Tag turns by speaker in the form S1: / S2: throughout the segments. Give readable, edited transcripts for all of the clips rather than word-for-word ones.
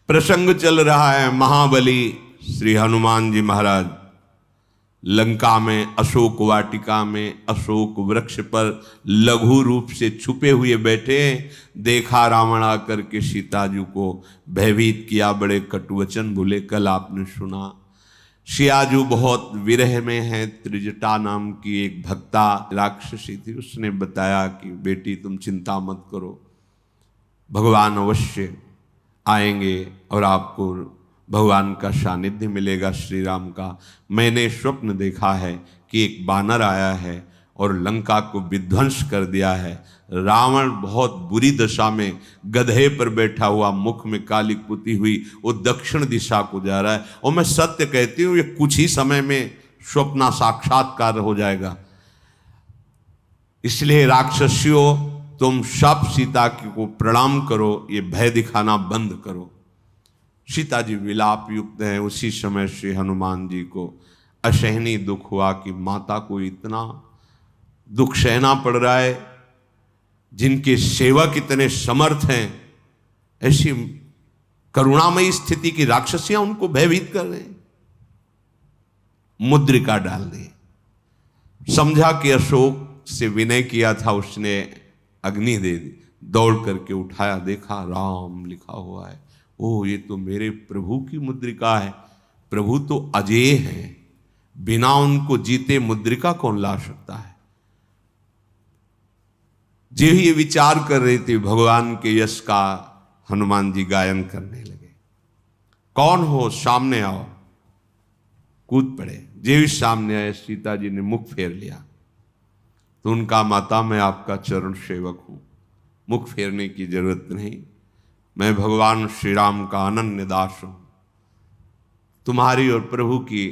S1: प्रसंग चल रहा है महाबली श्री हनुमान जी महाराज लंका में अशोक वाटिका में अशोक वृक्ष पर लघु रूप से छुपे हुए बैठे। देखा रावण आकर के सीता जी को भयभीत किया, बड़े कटुवचन बोले। कल आपने सुना सियाजू बहुत विरह में है। त्रिजटा नाम की एक भक्ता राक्षसी थी, उसने बताया कि बेटी तुम चिंता मत करो, भगवान अवश्य आएंगे और आपको भगवान का सानिध्य मिलेगा श्री राम का। मैंने स्वप्न देखा है कि एक बानर आया है और लंका को विध्वंस कर दिया है। रावण बहुत बुरी दशा में गधे पर बैठा हुआ, मुख में काली पुती हुई, वो दक्षिण दिशा को जा रहा है। और मैं सत्य कहती हूँ, ये कुछ ही समय में स्वप्न साक्षात्कार हो जाएगा। इसलिए राक्षसियों, तुम सब सीता को प्रणाम करो, ये भय दिखाना बंद करो। सीता जी विलाप युक्त हैं। उसी समय श्री हनुमान जी को असहनीय दुख हुआ कि माता को इतना दुख सहना पड़ रहा है, जिनके सेवक इतने समर्थ हैं, ऐसी करुणामयी स्थिति की राक्षसियां उनको भयभीत कर रहे हैं। मुद्रिका डाल दी, समझा कि अशोक से विनय किया था उसने, अग्नि दे दी। दौड़ करके उठाया, देखा राम लिखा हुआ है। ओह, ये तो मेरे प्रभु की मुद्रिका है। प्रभु तो अजेय हैं, बिना उनको जीते मुद्रिका कौन ला सकता है। जो ये विचार कर रही थी, भगवान के यश का हनुमान जी गायन करने लगे। कौन हो, सामने आओ। कूद पड़े। जो ही सामने आए, सीता जी ने मुख फेर लिया तो उनका, माता मैं आपका चरण सेवक हूं, मुख फेरने की जरूरत नहीं, मैं भगवान श्री राम का अनन्य दास हूं। तुम्हारी और प्रभु की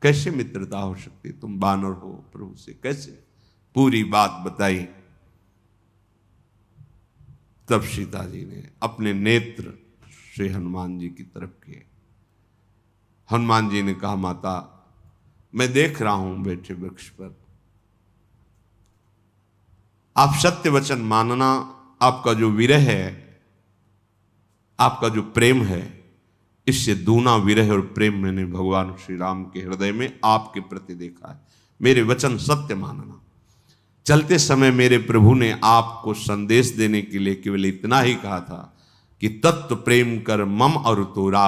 S1: कैसे मित्रता हो सकती, तुम बानर हो, प्रभु से कैसे। पूरी बात बताई। तब सीता जी ने अपने नेत्र श्री हनुमान जी की तरफ किए। हनुमान जी ने कहा, माता मैं देख रहा हूं बैठे वृक्ष पर, आप सत्य वचन मानना। आपका जो विरह है, आपका जो प्रेम है, इससे दूना विरह और प्रेम मैंने भगवान श्री राम के हृदय में आपके प्रति देखा है। मेरे वचन सत्य मानना। चलते समय मेरे प्रभु ने आपको संदेश देने के लिए केवल इतना ही कहा था कि तत्व प्रेम कर मम और तोरा,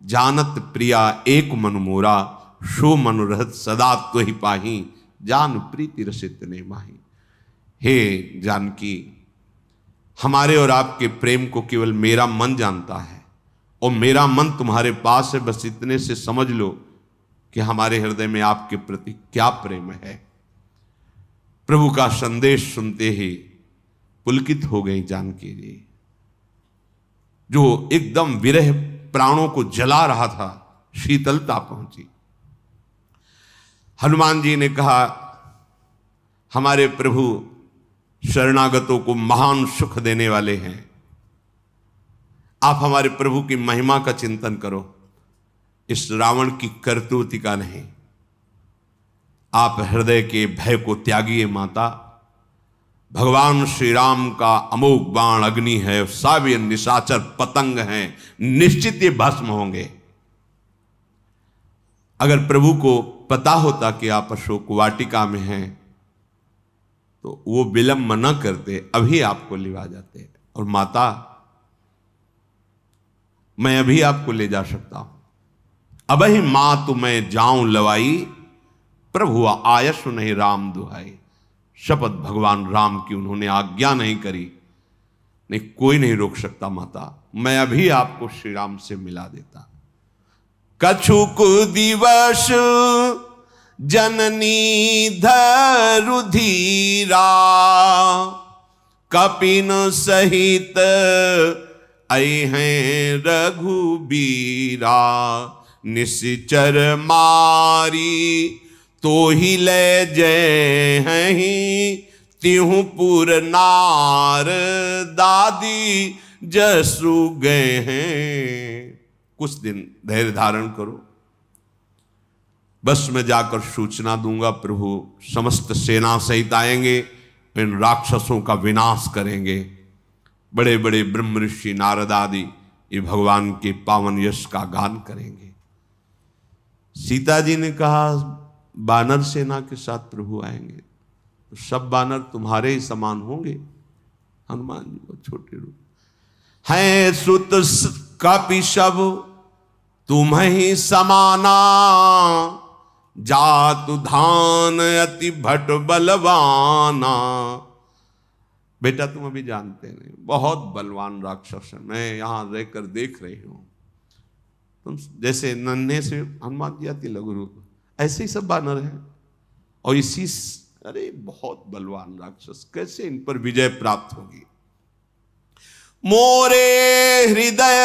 S1: जानत प्रिया एक मन मोरा, सो मनोरथ सदा तो ही पाही, जान प्रीति रसित ने माही। हे जानकी, हमारे और आपके प्रेम को केवल मेरा मन जानता है और मेरा मन तुम्हारे पास है। बस इतने से समझ लो कि हमारे हृदय में आपके प्रति क्या प्रेम है। प्रभु का संदेश सुनते ही पुलकित हो गई जानकी जी, जो एकदम विरह प्राणों को जला रहा था, शीतलता पहुंची। हनुमान जी ने कहा, हमारे प्रभु शरणागतों को महान सुख देने वाले हैं। आप हमारे प्रभु की महिमा का चिंतन करो, इस रावण की करतूति का नहीं। आप हृदय के भय को त्यागिए माता। भगवान श्री राम का अमोघ बाण अग्नि है, सावे निशाचर पतंग हैं, निश्चित ये भस्म होंगे। अगर प्रभु को पता होता कि आप अशोक वाटिका में हैं तो वो विलंब न करते, अभी आपको लिवा जाते। और माता, मैं अभी आपको ले जा सकता हूं। अब ही मां तो मैं जाऊं लवाई, प्रभु आयस नहीं राम दुहाई। शपथ भगवान राम की उन्होंने आज्ञा नहीं करी। नहीं, कोई नहीं रोक सकता माता, मैं अभी आपको श्री राम से मिला देता। कछुक दिवस जननी धरु धीरा, कपिन सहित अइहें रघुबीरा। निश्चर मारी तो ही ले जय हैं, तिहु पुर नार दादी जसु गए हैं। कुछ दिन धैर्य धारण करो, बस मैं जाकर सूचना दूंगा, प्रभु समस्त सेना सहित आएंगे, इन राक्षसों का विनाश करेंगे। बड़े बड़े ब्रह्म ऋषि नारद आदि ये भगवान के पावन यश का गान करेंगे। सीता जी ने कहा बानर सेना के साथ प्रभु आएंगे तो सब बानर तुम्हारे ही समान होंगे। हनुमान जी को छोटे रूप हैं सुत कपि सब तुम ही समाना, जातु धान अति भट बलवाना। बेटा तुम अभी जानते नहीं, बहुत बलवान राक्षस है, मैं यहां रहकर देख रही हूं। तुम जैसे नन्हे से हनुमान जी अति लघु रूप, ऐसे ही सब बानर हैं और इसी अरे बहुत बलवान राक्षस, कैसे इन पर विजय प्राप्त होगी। मोरे हृदय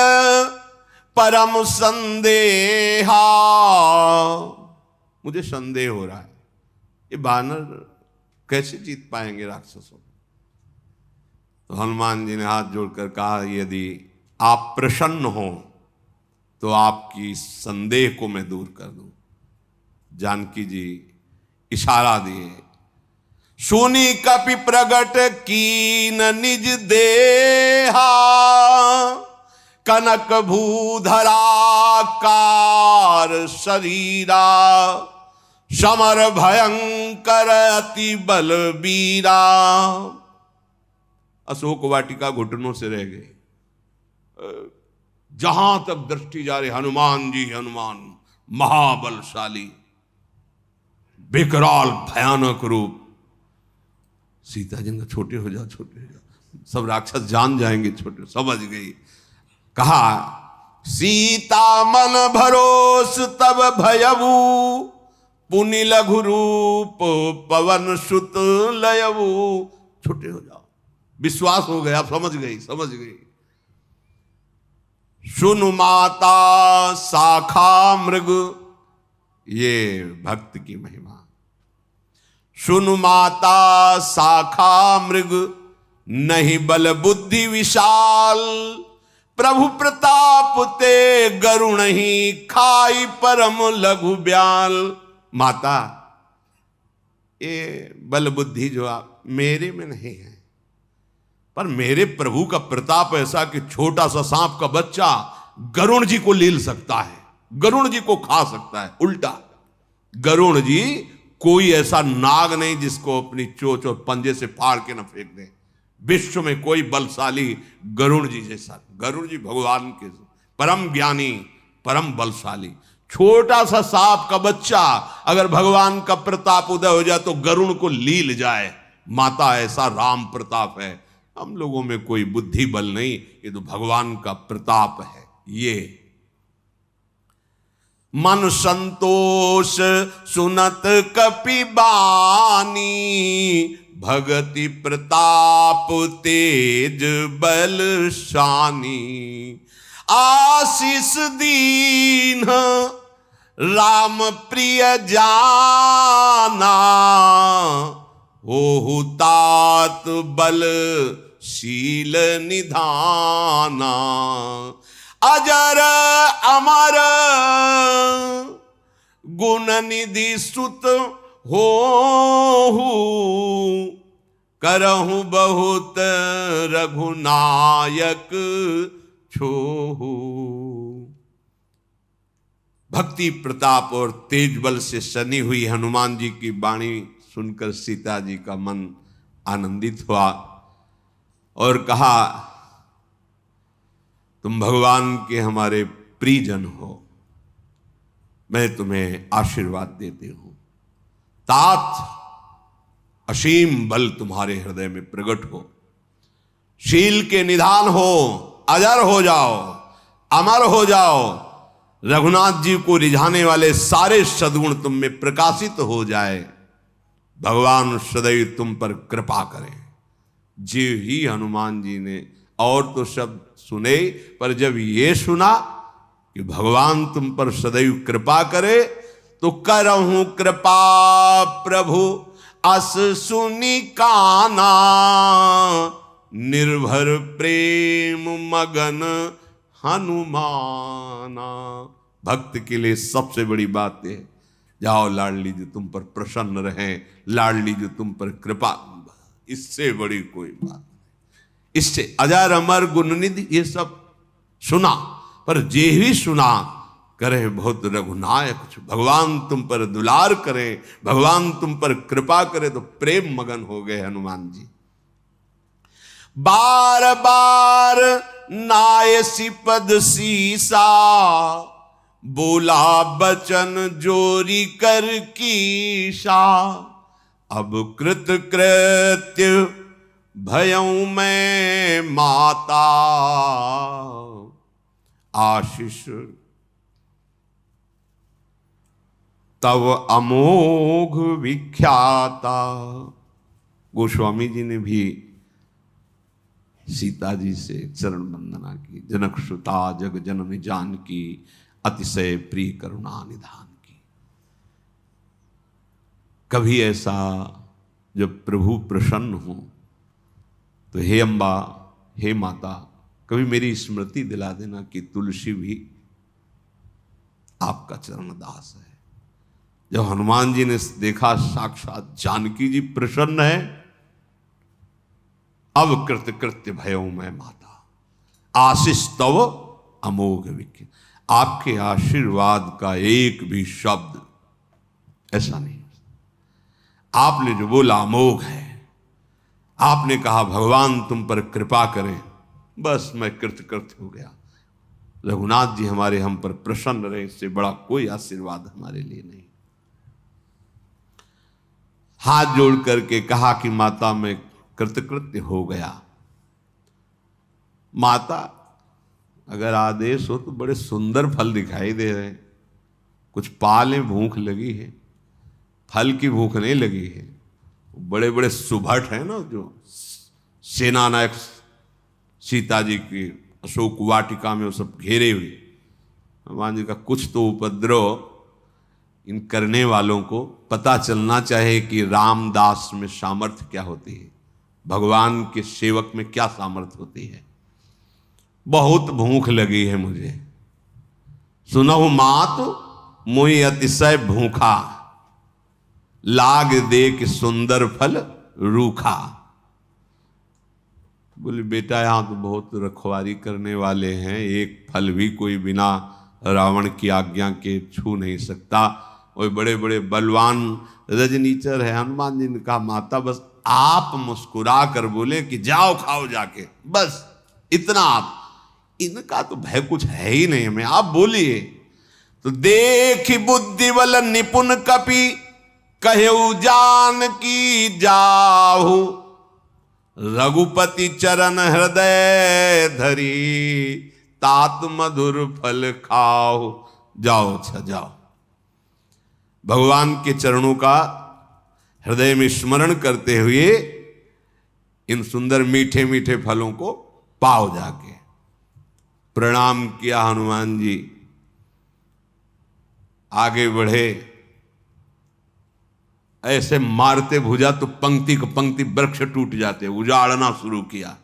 S1: परम संदेहा, मुझे संदेह हो रहा है ये बानर कैसे जीत पाएंगे राक्षसों। तो हनुमान जी ने हाथ जोड़कर कहा यदि आप प्रसन्न हो तो आपकी संदेह को मैं दूर कर दूं। जानकी जी इशारा दिए, सुनी कपि प्रगट कीन निज देहा, कनक भूधरा कार शरीरा, समर भयंकर अति बलबीरा। अशोक वाटिका घुटनों से रह गई। जहां तक दृष्टि जा रही हनुमान जी, हनुमान महाबलशाली, विकराल भयानक रूप। सीता जी ने छोटे हो जाओ, छोटे हो जाओ, सब राक्षस जान जाएंगे छोटे। समझ गई। कहा सीता मन भरोस तब भयऊ, पुनि लघु रूप पवन सुत लयऊ। छोटे हो जाओ, विश्वास हो गया, समझ गई, समझ गई। सुनु माता शाखा मृग, ये भक्त की महिमा। सुनु माता शाखा मृग, नहीं बल बुद्धि विशाल, प्रभु प्रताप ते गरुण ही खाई परम लघु ब्याल। माता ये बल बुद्धि जो आप मेरे में नहीं है, पर मेरे प्रभु का प्रताप ऐसा कि छोटा सा सांप का बच्चा गरुण जी को लील सकता है, गरुण जी को खा सकता है। उल्टा गरुण जी कोई ऐसा नाग नहीं जिसको अपनी चोंच और पंजे से फाड़ के न फेंक दे। विश्व में कोई बलशाली गरुण जी जैसा। गरुण जी भगवान के परम ज्ञानी, परम बलशाली। छोटा सा सांप का बच्चा अगर भगवान का प्रताप उदय हो जाए तो गरुण को लील जाए। माता ऐसा राम प्रताप है। हम लोगों में कोई बुद्धि बल नहीं, ये तो भगवान का प्रताप है। ये मन संतोष सुनत कपि बानी, भगति प्रताप तेज बल शानी। आशीष दीन राम प्रिय जाना, हो तात बल शील निधाना। अजर अमर गुण निधि सुत हो, करहु बहुत रघुनायक छोहू। भक्ति प्रताप और तेज बल से सनी हुई हनुमान जी की वाणी सुनकर सीता जी का मन आनंदित हुआ और कहा तुम भगवान के हमारे प्रियजन हो, मैं तुम्हें आशीर्वाद देती हूं। तात असीम बल तुम्हारे हृदय में प्रकट हो, शील के निधान हो, अजर हो जाओ, अमर हो जाओ। रघुनाथ जी को रिझाने वाले सारे सद्गुण तुम में प्रकाशित हो जाए। भगवान सदैव तुम पर कृपा करें। जी ही हनुमान जी ने और तो शब्द सुने, पर जब ये सुना कि भगवान तुम पर सदैव कृपा करे तो करहूं कृपा प्रभु अस सुनी काना। निर्भर प्रेम मगन हनुमाना। भक्त के लिए सबसे बड़ी बात है, जाओ लाडली जी तुम पर प्रसन्न रहें, लाडली जी तुम पर कृपा। इससे बड़ी कोई बात नहीं। इससे अजर अमर गुण निधि, ये सब सुना, पर जे भी सुना करे बहुत रघुनायक। भगवान तुम पर दुलार करें, भगवान तुम पर कृपा करे, तो प्रेम मगन हो गए हनुमान जी। बार बार नायसी पद सीसा, बोला बचन जोरी कर कीशा। अब कृत कृत्य भयऊ मैं माता, आशीष तब अमोघ विख्याता। गोस्वामी जी ने भी सीता जी से चरण वंदना की। जनक सुता जग जननी जानकी, अतिशय प्रिय करुणा निधान की। कभी ऐसा जब प्रभु प्रसन्न हो तो हे अम्बा, हे माता, कभी मेरी स्मृति दिला देना कि तुलसी भी आपका चरण दास है। जब हनुमान जी ने देखा साक्षात जानकी जी प्रसन्न है, अब कृत कृत्य भयो मैं माता, आशीष तव अमोघ विख्यात। आपके आशीर्वाद का एक भी शब्द ऐसा नहीं, आपने जो बोला अमोघ है। आपने कहा भगवान तुम पर कृपा करें, बस मैं कृतकृत्य हो गया। रघुनाथ जी हमारे हम पर प्रसन्न रहे, इससे बड़ा कोई आशीर्वाद हमारे लिए नहीं। हाथ जोड़ करके कहा कि माता मैं कृतकृत्य हो गया। माता अगर आदेश हो तो बड़े सुंदर फल दिखाई दे रहे हैं, कुछ पाले भूख लगी है, फल की भूख नहीं लगी है। बड़े बड़े सुभट हैं ना जो सेनानायक सीता जी की अशोक वाटिका में वो सब घेरे हुए। हनुमान जी का कुछ तो उपद्रव इन करने वालों को पता चलना चाहिए कि रामदास में सामर्थ्य क्या होती है, भगवान के सेवक में क्या सामर्थ्य होती है। बहुत भूख लगी है मुझे, सुनहु मात मुई अतिशय भूखा, लाग दे कि सुंदर फल रूखा। बोले बेटा यहां तो बहुत रखवारी करने वाले हैं, एक फल भी कोई बिना रावण की आज्ञा के छू नहीं सकता, और बड़े बड़े बलवान रजनीचर है। हनुमान जी ने कहा माता बस आप मुस्कुरा कर बोले कि जाओ खाओ जाके, बस इतना। आप इनका तो भय कुछ है ही नहीं हमें, आप बोलिए। तो देखी बुद्धि बल निपुण कपि, कहु जान की जाहु, रघुपति चरण हृदय धरी, तात मधुर फल खाओ। जाओ अच्छा जाओ, भगवान के चरणों का हृदय में स्मरण करते हुए इन सुंदर मीठे मीठे फलों को पाओ जाके। प्रणाम किया हनुमान जी, आगे बढ़े। ऐसे मारते भुजा तो पंक्ति को पंक्ति वृक्ष टूट जाते, उजाड़ना शुरू किया।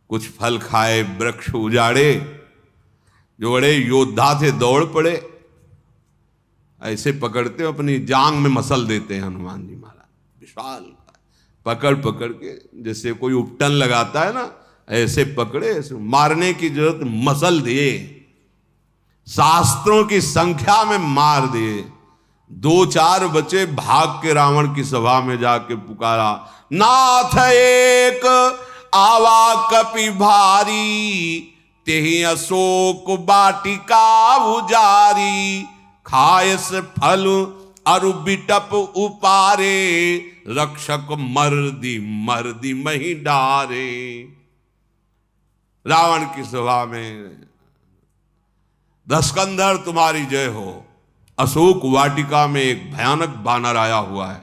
S1: कुछ फल खाए, वृक्ष उजाड़े। जो बड़े योद्धा थे दौड़ पड़े, ऐसे पकड़ते अपनी जांग में मसल देते हैं हनुमान जी महाराज। विशाल पकड़ पकड़ के जैसे कोई उपटन लगाता है ना, ऐसे पकड़े, ऐसे मारने की जरूरत, मसल दिए, शास्त्रों की संख्या में मार दिए। 2-4 बचे, भाग के रावण की सभा में जाके पुकारा, नाथ एक आवा कपि भारी, तेहि अशोक बाटिका उजारी, खायस फल अरु बिटप उपारे, रक्षक मर्दी मर्दी मही डारे। रावण की सभा में दस्कंधर तुम्हारी जय हो। अशोक वाटिका में एक भयानक बानर आया हुआ है,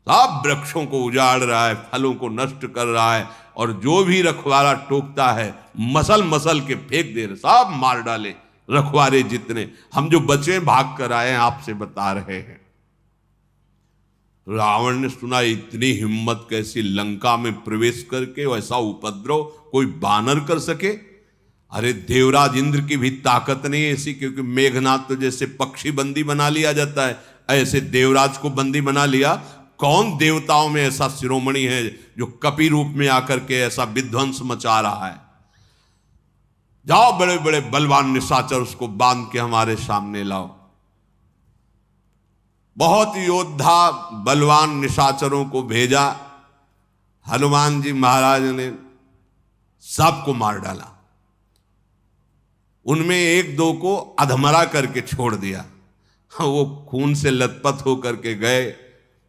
S1: सब वृक्षों को उजाड़ रहा है, फलों को नष्ट कर रहा है, और जो भी रखवारा टोकता है मसल मसल के फेंक दे रहे, सब मार डाले रखवारे जितने। हम जो बचे भाग कर आए हैं आपसे बता रहे हैं। रावण ने सुना इतनी हिम्मत कैसी, लंका में प्रवेश करके वैसा उपद्रव कोई बानर कर सके। अरे देवराज इंद्र की भी ताकत नहीं ऐसी, क्योंकि मेघनाथ तो जैसे पक्षी बंदी बना लिया जाता है, ऐसे देवराज को बंदी बना लिया। कौन देवताओं में ऐसा शिरोमणि है जो कपि रूप में आकर के ऐसा विध्वंस मचा रहा है। जाओ बड़े बड़े बलवान निशाचर उसको बांध के हमारे सामने लाओ। बहुत योद्धा बलवान निशाचरों को भेजा। हनुमान जी महाराज ने सबको मार डाला, उनमें एक दो को अधमरा करके छोड़ दिया। वो खून से लथपथ होकर के गए।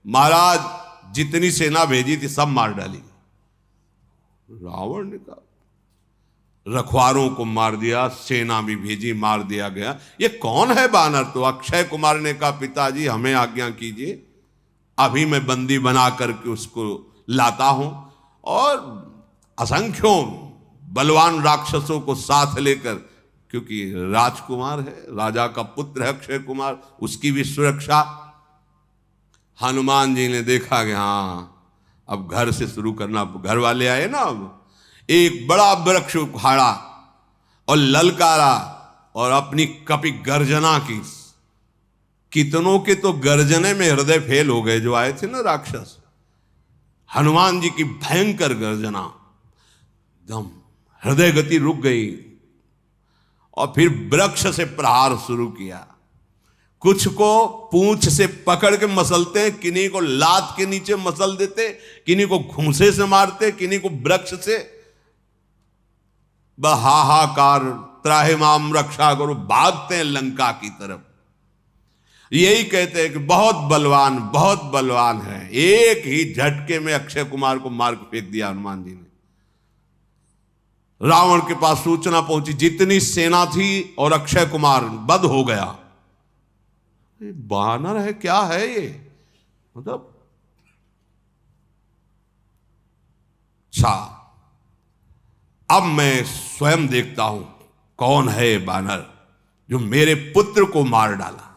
S1: महाराज जितनी सेना भेजी थी सब मार डाली। रावण ने कहा रखवारों को मार दिया, सेना भी भेजी, मार दिया गया। ये कौन है बानर? तो अक्षय कुमार ने कहा पिताजी हमें आज्ञा कीजिए, अभी मैं बंदी बना करके उसको लाता हूं और असंख्यों बलवान राक्षसों को साथ लेकर, क्योंकि राजकुमार है, राजा का पुत्र है अक्षय कुमार, उसकी भी सुरक्षा। हनुमान जी ने देखा कि हाँ अब घर से शुरू करना, घर वाले आए ना। अब एक बड़ा वृक्ष उखाड़ा और ललकारा और अपनी कपि गर्जना की। कितनों के तो गर्जने में हृदय फेल हो गए जो आए थे ना राक्षस। हनुमान जी की भयंकर गर्जना, एकदम हृदय गति रुक गई। और फिर वृक्ष से प्रहार शुरू किया। कुछ को पूंछ से पकड़ के मसलते, किन्हीं को लात के नीचे मसल देते, किन्हीं को घूंसे से मारते, किन्हीं को वृक्ष से। हाहाकार, त्राहिमाम रक्षा करो, भागते हैं लंका की तरफ। यही कहते हैं कि बहुत बलवान है। एक ही झटके में अक्षय कुमार को मार के फेंक दिया हनुमान जी ने। रावण के पास सूचना पहुंची, जितनी सेना थी और अक्षय कुमार बध हो गया। बानर है क्या है ये? मतलब अच्छा, अब मैं स्वयं देखता हूं कौन है ये बानर जो मेरे पुत्र को मार डाला।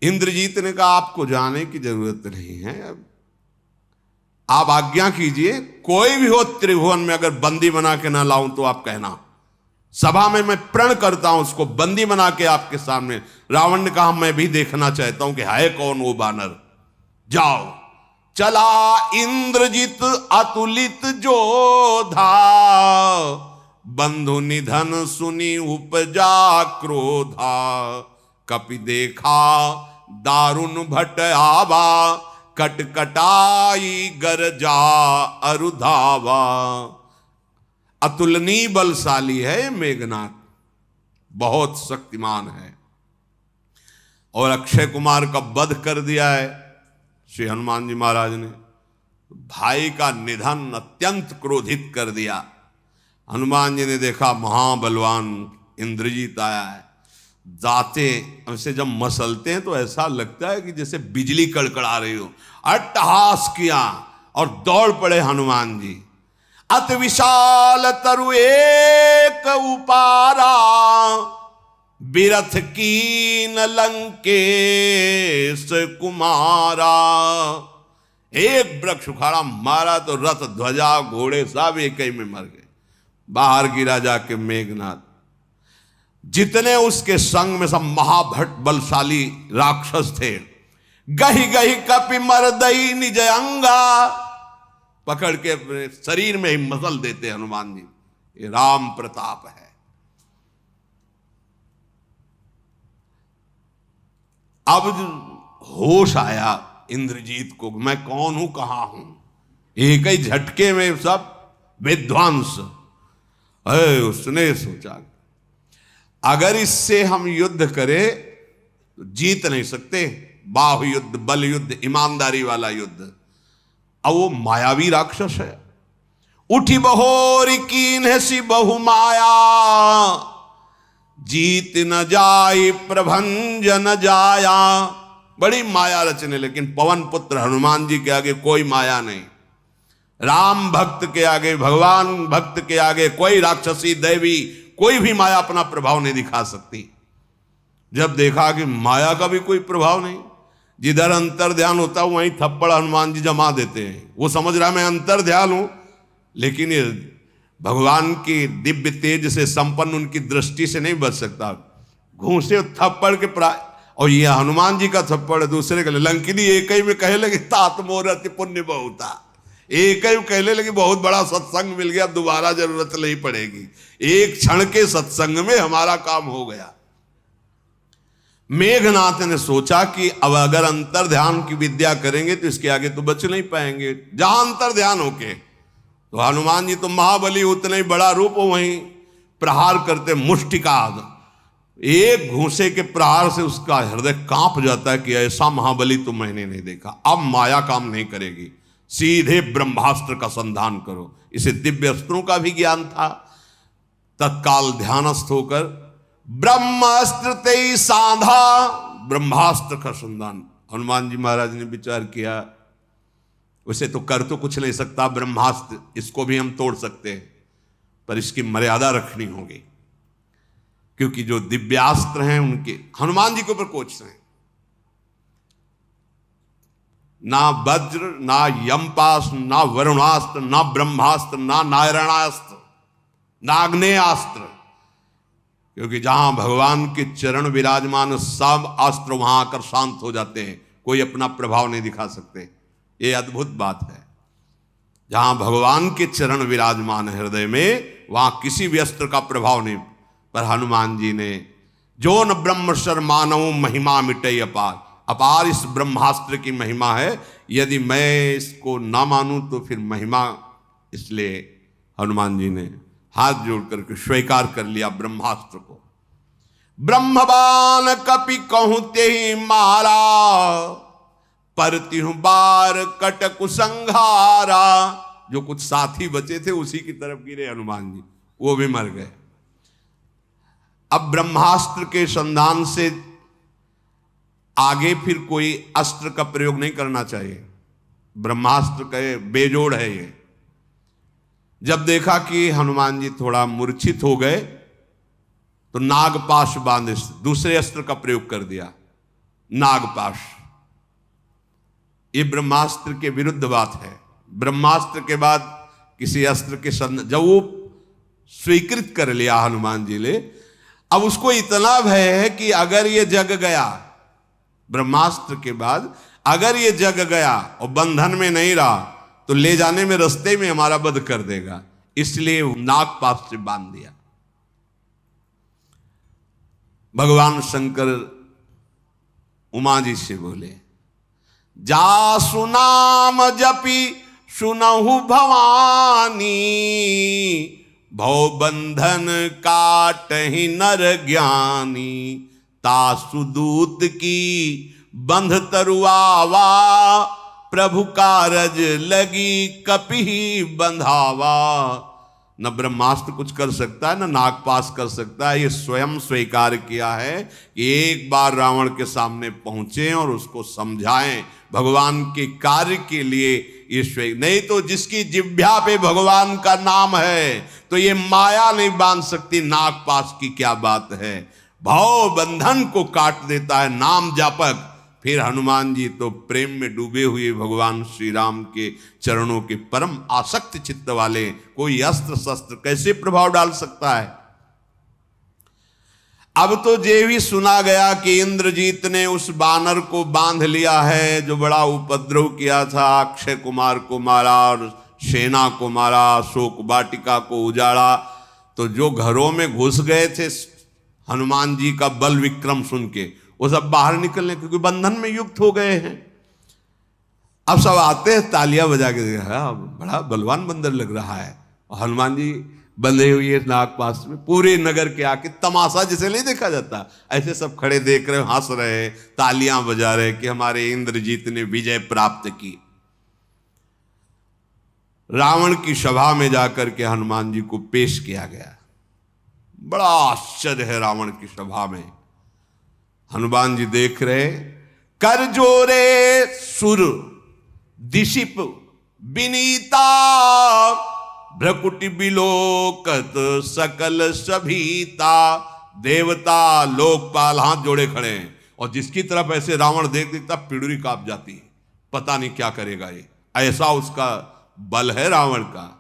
S1: इंद्रजीत ने कहा आपको जाने की जरूरत नहीं है, आप आज्ञा कीजिए, कोई भी हो त्रिभुवन में अगर बंदी बना के ना लाऊं तो आप कहना, सभा में मैं प्रण करता हूं उसको बंदी बना के आपके सामने। रावण ने कहा मैं भी देखना चाहता हूं कि है कौन वो बानर। जाओ। चला इंद्रजित अतुलित जोधा, बंधु निधन सुनी उपजा क्रोधा। कपि देखा दारुण भट आवा, कटकटाई गरजा अरुधावा। अतुलनीय बलशाली है मेघनाथ, बहुत शक्तिमान है। और अक्षय कुमार का वध कर दिया है श्री हनुमान जी महाराज ने। भाई का निधन अत्यंत क्रोधित कर दिया। हनुमान जी ने देखा महाबलवान इंद्रजीत आया है। जाते ऐसे जब मसलते हैं तो ऐसा लगता है कि जैसे बिजली कड़कड़ा रही हो। अट्टहास किया और दौड़ पड़े हनुमान जी। अति विशाल तरु एक उपारा, बिरथ कीन लंकेश कुमारा। एक वृक्ष उखाड़ा, मारा तो रथ ध्वजा घोड़े सब एक ही में मर गए। बाहर गिरा जाके मेघनाथ। जितने उसके संग में सब महाभट बलशाली राक्षस थे। गही गही कपि मरदई निज अंगा, पकड़ के अपने शरीर में ही मसल देते हनुमान जी। ये राम प्रताप है। अब होश आया इंद्रजीत को, मैं कौन हूं, कहां हूं। एक ही झटके में सब विध्वंस। उसने सोचा अगर इससे हम युद्ध करें तो जीत नहीं सकते। बाहु युद्ध, बल युद्ध, ईमानदारी वाला युद्ध। अब वो मायावी राक्षस है। उठी बहोरी कीन है सी बहु माया, जीत न जाई प्रभंजन जाया। बड़ी माया रचने, लेकिन पवन पुत्र हनुमान जी के आगे कोई माया नहीं। राम भक्त के आगे, भगवान भक्त के आगे कोई राक्षसी दैवी कोई भी माया अपना प्रभाव नहीं दिखा सकती। जब देखा कि माया का भी कोई प्रभाव नहीं, जिधर अंतर ध्यान होता है वहीं थप्पड़ हनुमान जी जमा देते हैं। वो समझ रहा मैं अंतर ध्यान हूं, लेकिन ये भगवान की दिव्य तेज से संपन्न उनकी दृष्टि से नहीं बच सकता। घूसे थप्पड़ के और ये हनुमान जी का थप्पड़ दूसरे का। लंकिनी एक ही में कहे लगे तात मोर अति पुण्य बहुता। एक ही कहने लगी बहुत बड़ा सत्संग मिल गया, दोबारा जरूरत नहीं पड़ेगी, एक क्षण के सत्संग में हमारा काम हो गया। मेघनाथ ने सोचा कि अब अगर अंतर ध्यान की विद्या करेंगे तो इसके आगे तो बच नहीं पाएंगे। जहां अंतर ध्यान होके तो हनुमान जी तो महाबली, उतना ही बड़ा रूप हो, वहीं प्रहार करते मुष्टिकाद, एक घूंसे के प्रहार से उसका हृदय कांप जाता है कि ऐसा महाबली तो मैंने नहीं देखा। अब माया काम नहीं करेगी, सीधे ब्रह्मास्त्र का संधान करो। इसे दिव्य अस्त्रों का भी ज्ञान था। तत्काल ध्यानस्थ होकर ब्रह्मास्त्र ते साधा, ब्रह्मास्त्र का संधान। हनुमान जी महाराज ने विचार किया, उसे तो कर तो कुछ नहीं सकता ब्रह्मास्त्र, इसको भी हम तोड़ सकते हैं, पर इसकी मर्यादा रखनी होगी, क्योंकि जो दिव्यास्त्र हैं उनके हनुमान जी के ऊपर कोच हैं। ना वज्र, ना यमपास, ना वरुणास्त्र, ना ब्रह्मास्त्र, ना नारायणास्त्र, ना आग्नेयास्त्र, क्योंकि जहां भगवान के चरण विराजमान, सब अस्त्र वहां आकर शांत हो जाते हैं, कोई अपना प्रभाव नहीं दिखा सकते। ये अद्भुत बात है। जहां भगवान के चरण विराजमान हृदय में, वहां किसी भी अस्त्र का प्रभाव नहीं। पर हनुमान जी ने जो न ब्रह्मशर मानव महिमा मिटे अपार, अपार इस ब्रह्मास्त्र की महिमा है, यदि मैं इसको ना मानूं तो फिर महिमा, इसलिए हनुमान जी ने हाथ जोड़ करके स्वीकार कर लिया ब्रह्मास्त्र को। ब्रह्मबान कपि कहते ही मारा, परतिहु बार कटकु संघारा। जो कुछ साथी बचे थे उसी की तरफ गिरे हनुमान जी, वो भी मर गए। अब ब्रह्मास्त्र के संधान से आगे फिर कोई अस्त्र का प्रयोग नहीं करना चाहिए। ब्रह्मास्त्र के बेजोड़ है ये। जब देखा कि हनुमान जी थोड़ा मूर्छित हो गए तो नागपाश बांधे दूसरे अस्त्र का प्रयोग कर दिया, नागपाश। ये ब्रह्मास्त्र के विरुद्ध बात है। ब्रह्मास्त्र के बाद किसी अस्त्र के जब वो स्वीकृत कर लिया हनुमान जी ने, अब उसको इतना भय है कि अगर ये जग गया, ब्रह्मास्त्र के बाद अगर ये जग गया और बंधन में नहीं रहा तो ले जाने में रास्ते में हमारा वध कर देगा, इसलिए नागपाश से बांध दिया। भगवान शंकर उमा जी से बोले, जा सुनाम जपी सुनहु भवानी, भव बंधन काटहि नर ज्ञानी, तासु दूत की बंध तरुआवा, प्रभु कारज लगी कपि बंधावा। न ब्रह्मास्त्र कुछ कर सकता है, न नागपाश कर सकता है। ये स्वयं स्वीकार किया है कि एक बार रावण के सामने पहुंचे और उसको समझाएं भगवान के कार्य के लिए। ये नहीं तो जिसकी जिह्वा पे भगवान का नाम है तो ये माया नहीं बांध सकती, नागपाश की क्या बात है। भाव बंधन को काट देता है नाम जापक। फिर हनुमान जी तो प्रेम में डूबे हुए भगवान श्री राम के चरणों के परम आसक्त चित्त वाले, कोई अस्त्र शस्त्र कैसे प्रभाव डाल सकता है। अब तो ये भी सुना गया कि इंद्रजीत ने उस बानर को बांध लिया है जो बड़ा उपद्रव किया था, अक्षय कुमार को मारा और सेना को मारा, अशोक वाटिका को उजाड़ा। तो जो घरों में घुस गए थे हनुमान जी का बल विक्रम सुन के, वो सब बाहर निकलने, क्योंकि बंधन में युक्त हो गए हैं। अब सब आते हैं तालियां बजा के, बड़ा बलवान बंदर लग रहा है। और हनुमान जी बंधे हुए नागपाश में, पूरे नगर के आके तमाशा जिसे नहीं देखा जाता, ऐसे सब खड़े देख रहे, हंस रहे, तालियां बजा रहे कि हमारे इंद्रजीत ने विजय प्राप्त की। रावण की सभा में जाकर के हनुमान जी को पेश किया गया। बड़ा आश्चर्य है रावण की सभा में। हनुमान जी देख रहे, कर जोरे सुर दिशिप विनीता, भ्रकुटि बिलोकत सकल सभीता। देवता लोकपाल हाथ जोड़े खड़े हैं, और जिसकी तरफ ऐसे रावण देख देता पिड़ुरी कांप जाती है, पता नहीं क्या करेगा ये, ऐसा उसका बल है रावण का।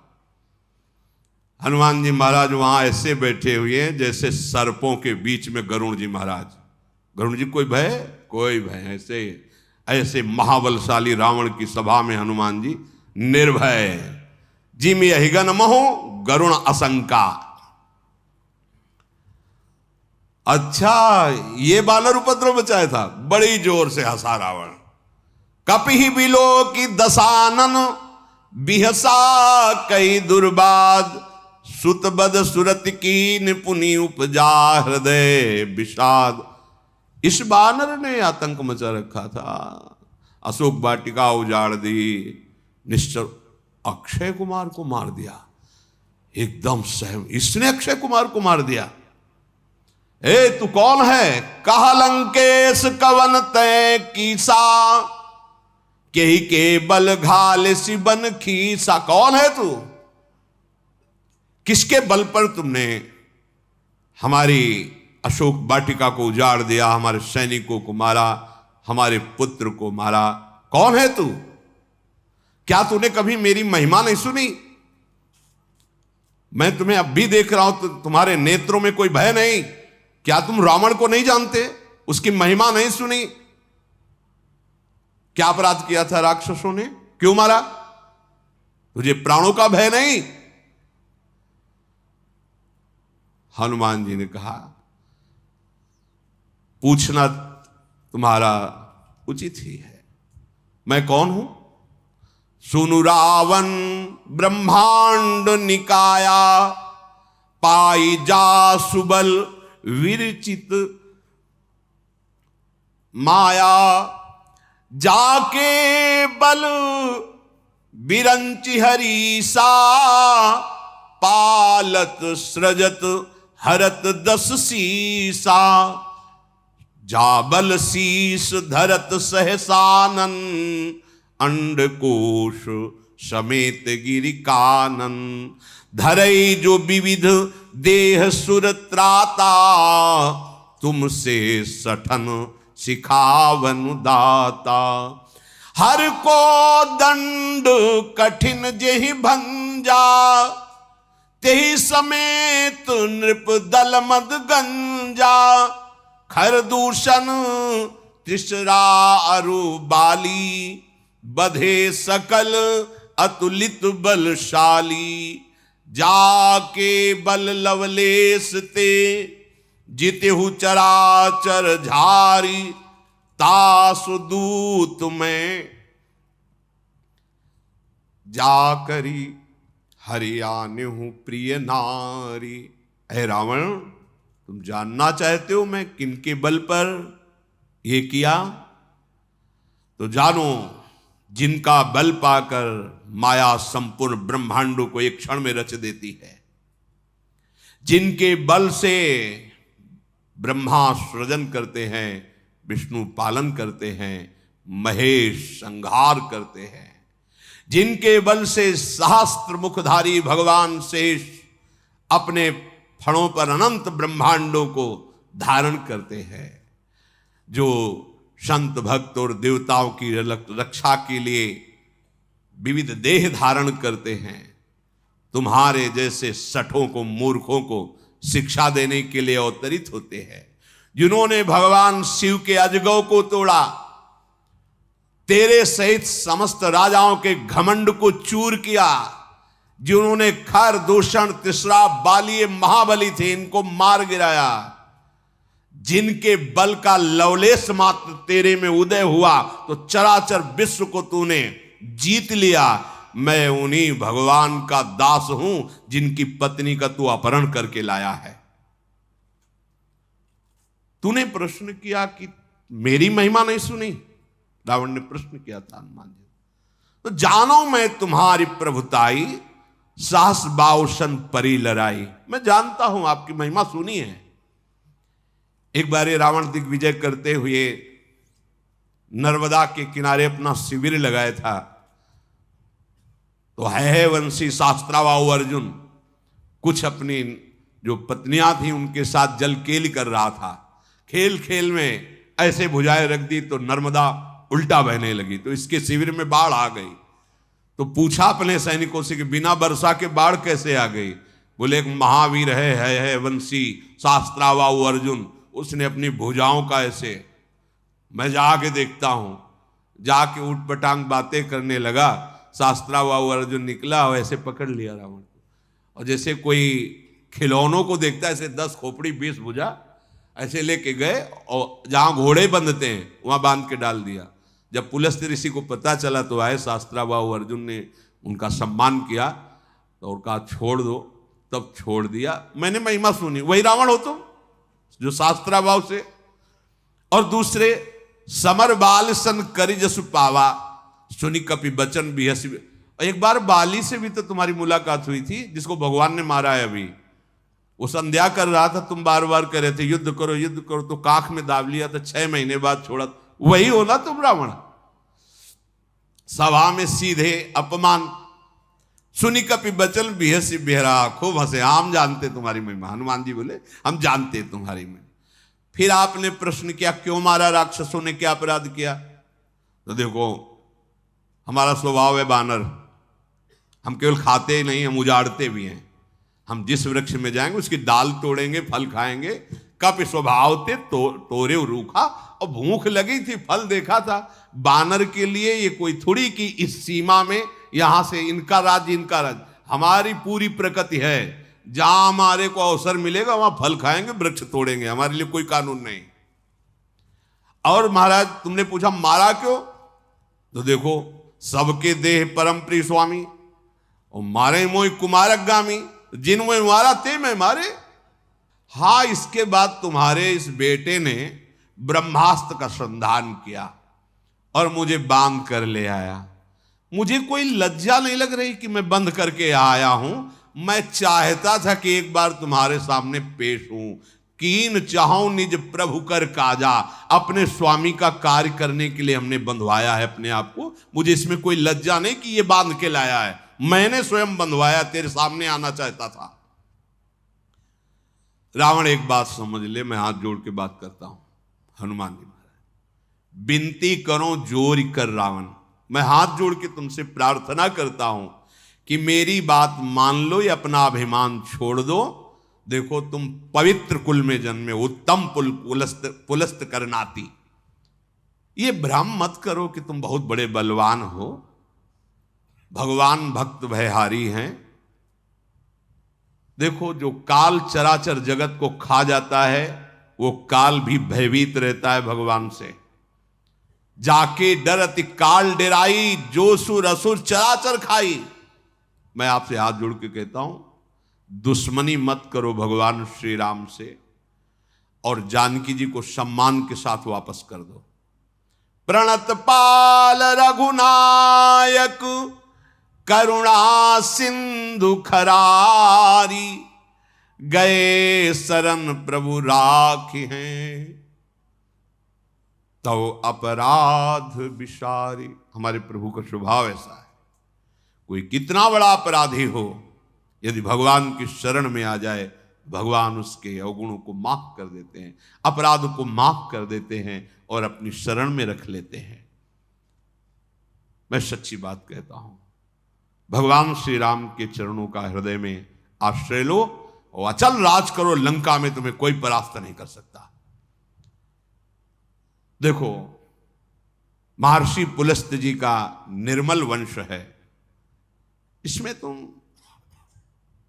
S1: हनुमान जी महाराज वहां ऐसे बैठे हुए हैं जैसे सर्पों के बीच में गरुड़ जी महाराज। गरुड़ जी कोई भय, कोई भय, ऐसे महाबलशाली रावण की सभा में हनुमान जी निर्भय, जिम यहिगन महो गरुण असंका। अच्छा, ये बानर उपद्रव मचाया था, बड़ी जोर से हंसा रावण। कपिहि बिलो की दसानन बिहसा कई दुर्बाद, सुतबद सुरत की निपुनि उपजा हृदय विषाद। इस बानर ने आतंक मचा रखा था, अशोक वाटिका उजाड़ दी, निश्चर अक्षय कुमार को मार दिया। एकदम सहम, इसने अक्षय कुमार को मार दिया। ए तू कौन है? कहा लंकेश कवन तय कीसा, के के बल घाल सिबन खीसा। कौन है तू? किसके बल पर तुमने हमारी अशोक वाटिका को उजाड़ दिया, हमारे सैनिकों को मारा, हमारे पुत्र को मारा? कौन है तू? क्या तूने कभी मेरी महिमा नहीं सुनी? मैं तुम्हें अब भी देख रहा हूं तो तुम्हारे नेत्रों में कोई भय नहीं। क्या तुम रावण को नहीं जानते? उसकी महिमा नहीं सुनी? क्या अपराध किया था राक्षसों ने? क्यों मारा? तुझे प्राणों का भय नहीं? हनुमान जी ने कहा, पूछना तुम्हारा उचित ही है। मैं कौन हूं? सुनु रावण ब्रह्मांड निकाया, पाई जा सुबल विरचित माया। जाके बल बिरंचि हरीसा, पालत सृजत हरत दस सीसा। जाबल शीस धरत सहसानन, अंडकोश समेत गिरि कानन। धरई जो विविध देह सुरत्राता, तुमसे सठन सिखावन दाता। हर को दंड कठिन जेहि भंजा, तेहि समेत नृप दल मद गंजा। खर दूषण त्रिशरा अरु बाली, बधे सकल अतुलित बलशाली। जाके बल लवलेश ते, जितेहु चराचर झारी। तासु दूत में जाकरी, हरियाने हूं प्रिय नारी। हे रावण, तुम जानना चाहते हो मैं किनके बल पर ये किया? तो जानो, जिनका बल पाकर माया संपूर्ण ब्रह्मांडों को एक क्षण में रच देती है, जिनके बल से ब्रह्मा सृजन करते हैं, विष्णु पालन करते हैं, महेश संहार करते हैं, जिनके बल से सहस्त्र मुखधारी भगवान शेष अपने फणों पर अनंत ब्रह्मांडों को धारण करते हैं, जो संत भक्त और देवताओं की रक्षा के लिए विविध देह धारण करते हैं, तुम्हारे जैसे सठों को, मूर्खों को शिक्षा देने के लिए अवतरित होते हैं, जिन्होंने भगवान शिव के अजगौ को तोड़ा, तेरे सहित समस्त राजाओं के घमंड को चूर किया, जिन्होंने खर दूषण तिसरा बाली महाबली थे, इनको मार गिराया, जिनके बल का लवलेश मात्र तेरे में उदय हुआ तो चराचर विश्व को तूने जीत लिया। मैं उन्हीं भगवान का दास हूं जिनकी पत्नी का तू अपहरण करके लाया है। तूने प्रश्न किया कि मेरी महिमा नहीं सुनी? रावण ने प्रश्न किया था हनुमान जी। तो जानो मैं तुम्हारी प्रभुताई, साहस बाउसन परी लड़ाई। मैं जानता हूं आपकी महिमा सुनी है। एक बार रावण दिग्विजय करते हुए नर्मदा के किनारे अपना शिविर लगाया था, तो है वंशी शास्त्रावाहु अर्जुन कुछ अपनी जो पत्नियां थी उनके साथ जल केली कर रहा था। खेल खेल में ऐसे भुजाएं रख दी तो नर्मदा उल्टा बहने लगी, तो इसके शिविर में बाढ़ आ गई। तो पूछा अपने सैनिकों से कि बिना वर्षा के बाढ़ कैसे आ गई? बोले एक महावीर है वंशी शास्त्रावाहु अर्जुन, उसने अपनी भुजाओं का ऐसे, मैं जाके देखता हूं। जाके उठपटांग बातें करने लगा शास्त्राबाहु अर्जुन निकला और ऐसे पकड़ लिया रावण को, और जैसे कोई खिलौनों को देखता है ऐसे 10 खोपड़ी 20 भुजा ऐसे लेके गए और जहां घोड़े बंधते हैं वहां बांध के डाल दिया। जब पुलस्त्य ऋषि को पता चला तो आए शास्त्राबाहु अर्जुन ने उनका सम्मान किया और कहा छोड़ दो, तब छोड़ दिया। मैंने महिमा सुनी, वही रावण हो तुम जो शास्त्राबाहु से। और दूसरे समर बाल सन करि जसु पावा सुनि कपि बचन बिहसि। एक बार बाली से भी तो तुम्हारी मुलाकात हुई थी जिसको भगवान ने मारा है अभी। वो संध्या कर रहा था, तुम बार बार कह रहे थे युद्ध करो, तो काख में दाब लिया था, 6 महीने बाद छोड़ा। वही हो ना तुम रावण। सभा में सीधे अपमान सुनि कपि बचन बिहसि बिहरा। खूब हंसे, हम जानते तुम्हारी महिमा। हनुमान जी बोले हम जानते तुम्हारी महिमा। फिर आपने प्रश्न किया क्यों मारा, राक्षसों ने क्या अपराध किया? तो देखो हमारा स्वभाव है बानर, हम केवल खाते ही नहीं, हम उजाड़ते भी हैं। हम जिस वृक्ष में जाएंगे उसकी डाल तोड़ेंगे, फल खाएंगे। कप स्वभाव थे तोरे रूखा, और भूख लगी थी, फल देखा था। बानर के लिए ये कोई थोड़ी कि इस सीमा में यहां से इनका राज्य इनका राज्य। हमारी पूरी प्रकृति है, जहां हमारे को अवसर मिलेगा वहां फल खाएंगे, वृक्ष तोड़ेंगे, हमारे लिए कोई कानून नहीं। और महाराज तुमने पूछा मारा क्यों, तो देखो सबके देह परम प्रिय स्वामी, और मारे मोई कुमारक गामी, जिन में मारा ते मैं मारे। हां, इसके बाद तुम्हारे इस बेटे ने ब्रह्मास्त्र का संधान किया और मुझे बांध कर ले आया। मुझे कोई लज्जा नहीं लग रही कि मैं बंद करके आया हूं। मैं चाहता था कि एक बार तुम्हारे सामने पेश हूं। कीन चाहूं निज प्रभु कर काजा। अपने स्वामी का कार्य करने के लिए हमने बंधवाया है अपने आप को। मुझे इसमें कोई लज्जा नहीं कि ये बांध के लाया है, मैंने स्वयं बंधवाया, तेरे सामने आना चाहता था। रावण एक बात समझ ले, मैं हाथ जोड़ के बात करता हूं। हनुमान जी महाराज विनती करो जोर कर रावण, मैं हाथ जोड़ के तुमसे प्रार्थना करता हूं कि मेरी बात मान लो या अपना अभिमान छोड़ दो। देखो तुम पवित्र कुल में जन्मे, उत्तम पुलस्त करनाती। ये भ्रम मत करो कि तुम बहुत बड़े बलवान हो। भगवान भक्त भयहारी हैं। देखो जो काल चराचर जगत को खा जाता है वो काल भी भयभीत रहता है भगवान से। जाके डर अति काल डेराई, जो सुर असुर चराचर खाई। मैं आपसे हाथ जोड़ के कहता हूं दुश्मनी मत करो भगवान श्री राम से, और जानकी जी को सम्मान के साथ वापस कर दो। प्रणत पाल रघुनायक करुणा सिंधु खरारी, गए शरण प्रभु राखी हैं तो अपराध विसारी। हमारे प्रभु का स्वभाव ऐसा है, कोई कितना बड़ा अपराधी हो यदि भगवान की शरण में आ जाए, भगवान उसके अवगुणों को माफ कर देते हैं, अपराध को माफ कर देते हैं और अपनी शरण में रख लेते हैं। मैं सच्ची बात कहता हूं, भगवान श्री राम के चरणों का हृदय में आश्रय लो और अचल राज करो। लंका में तुम्हें कोई परास्त नहीं कर सकता। देखो महर्षि पुलस्त्य जी का निर्मल वंश है, इसमें तुम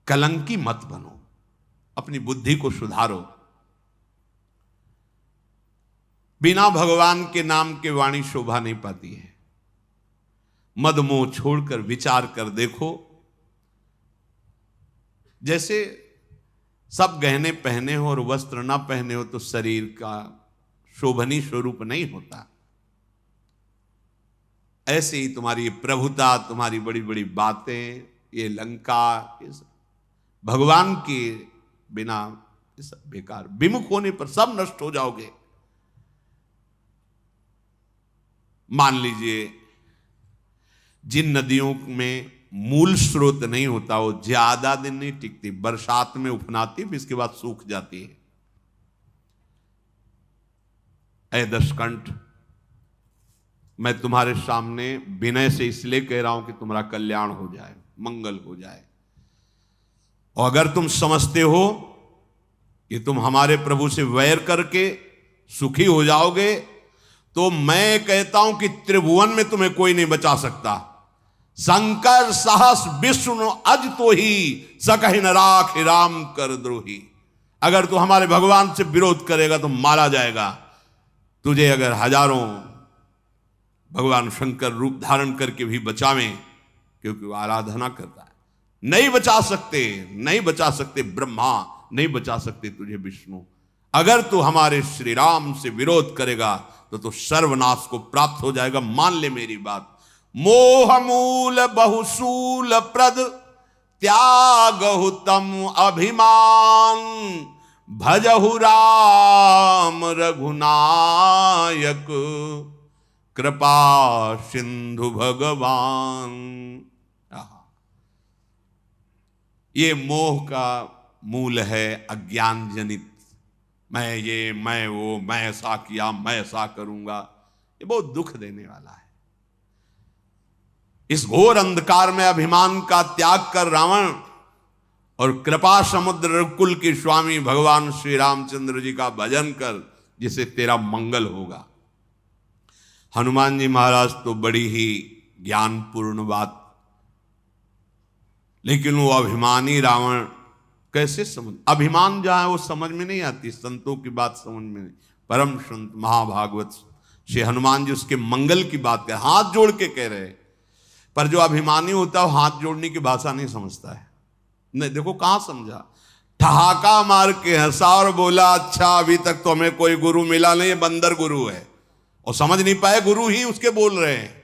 S1: कलंकी मत बनो, अपनी बुद्धि को सुधारो। बिना भगवान के नाम के वाणी शोभा नहीं पाती है। मद मोह छोड़कर विचार कर देखो। जैसे सब गहने पहने हो और वस्त्र ना पहने हो तो शरीर का शोभनीय स्वरूप नहीं होता। ऐसे ही तुम्हारी प्रभुता, तुम्हारी बड़ी बड़ी बातें, ये लंका, ये सब भगवान के बिना ये सब बेकार। विमुख होने पर सब नष्ट हो जाओगे। मान लीजिए जिन नदियों में मूल स्रोत नहीं होता वो ज्यादा दिन नहीं टिकती, बरसात में उफनाती, फिर इसके बाद सूख जाती है। ऐ दशकंठ, मैं तुम्हारे सामने विनय से इसलिए कह रहा हूं कि तुम्हारा कल्याण हो जाए, मंगल हो जाए। और अगर तुम समझते हो कि तुम हमारे प्रभु से वैर करके सुखी हो जाओगे, तो मैं कहता हूं कि त्रिभुवन में तुम्हें कोई नहीं बचा सकता। शंकर सहस विष्णु अज तो ही सकहि न राख राम कर द्रोही। अगर तू हमारे भगवान से विरोध करेगा तो मारा जाएगा। तुझे अगर हजारों भगवान शंकर रूप धारण करके भी बचावें, क्योंकि वो आराधना करता है, नहीं बचा सकते, नहीं बचा सकते ब्रह्मा, नहीं बचा सकते तुझे विष्णु। अगर तू हमारे श्री राम से विरोध करेगा तो तू सर्वनाश को प्राप्त हो जाएगा। मान ले मेरी बात। मोह मूल बहुसूल प्रद त्यागहु तम अभिमान, भजहु राम रघुनायक कृपा सिंधु भगवान। ये मोह का मूल है अज्ञान जनित। मैं ये, मैं वो, मैं ऐसा किया, मैं ऐसा करूंगा, ये बहुत दुख देने वाला है। इस घोर अंधकार में अभिमान का त्याग कर रावण और कृपा समुद्र कुल के स्वामी भगवान श्री रामचंद्र जी का भजन कर, जिसे तेरा मंगल होगा। हनुमान जी महाराज तो बड़ी ही ज्ञानपूर्ण बात, लेकिन वो अभिमानी रावण कैसे समझ, अभिमान जहां है वो समझ में नहीं आती, संतों की बात समझ में नहीं। परम संत महाभागवत श्री हनुमान जी उसके मंगल की बात कर, हाथ जोड़ के कह रहे। पर जो अभिमानी होता है वो हाथ जोड़ने की भाषा नहीं समझता है। नहीं, देखो कहां समझा, ठहाका मार के हंसा और बोला अच्छा अभी तक तो हमें कोई गुरु मिला नहीं, बंदर गुरु है। और समझ नहीं पाए गुरु ही उसके बोल रहे हैं।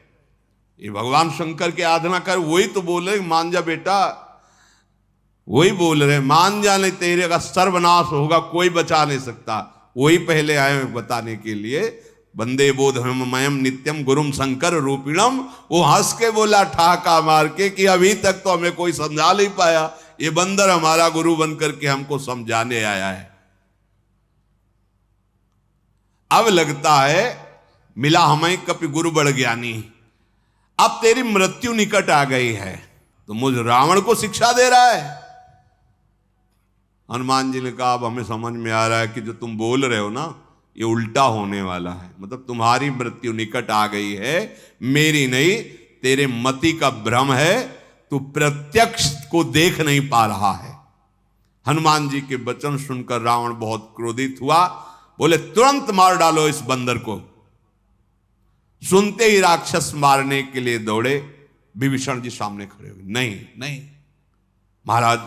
S1: ये भगवान शंकर के आराधना कर, वही तो बोल रहे मान जा बेटा, वही बोल रहे मान जा, नहीं तेरे का सर्वनाश होगा, कोई बचा नहीं सकता। वही पहले आए बताने के लिए। वंदे बोधमयम नित्यम गुरुम शंकर रूपिणम। वो हंस के बोला ठहाका मार के कि अभी तक तो हमें कोई समझा नहीं पाया, ये बंदर हमारा गुरु बनकर के हमको समझाने आया है। अब लगता है मिला हमें कपि गुरु बड़ ज्ञानी। अब तेरी मृत्यु निकट आ गई है तो मुझ रावण को शिक्षा दे रहा है। हनुमान जी ने कहा अब हमें समझ में आ रहा है कि जो तुम बोल रहे हो ना ये उल्टा होने वाला है। मतलब तुम्हारी मृत्यु निकट आ गई है, मेरी नहीं, तेरे मति का भ्रम है, तू प्रत्यक्ष को देख नहीं पा रहा है। हनुमान जी के वचन सुनकर रावण बहुत क्रोधित हुआ, बोले तुरंत मार डालो इस बंदर को। सुनते ही राक्षस मारने के लिए दौड़े। विभीषण जी सामने खड़े हुए, नहीं नहीं महाराज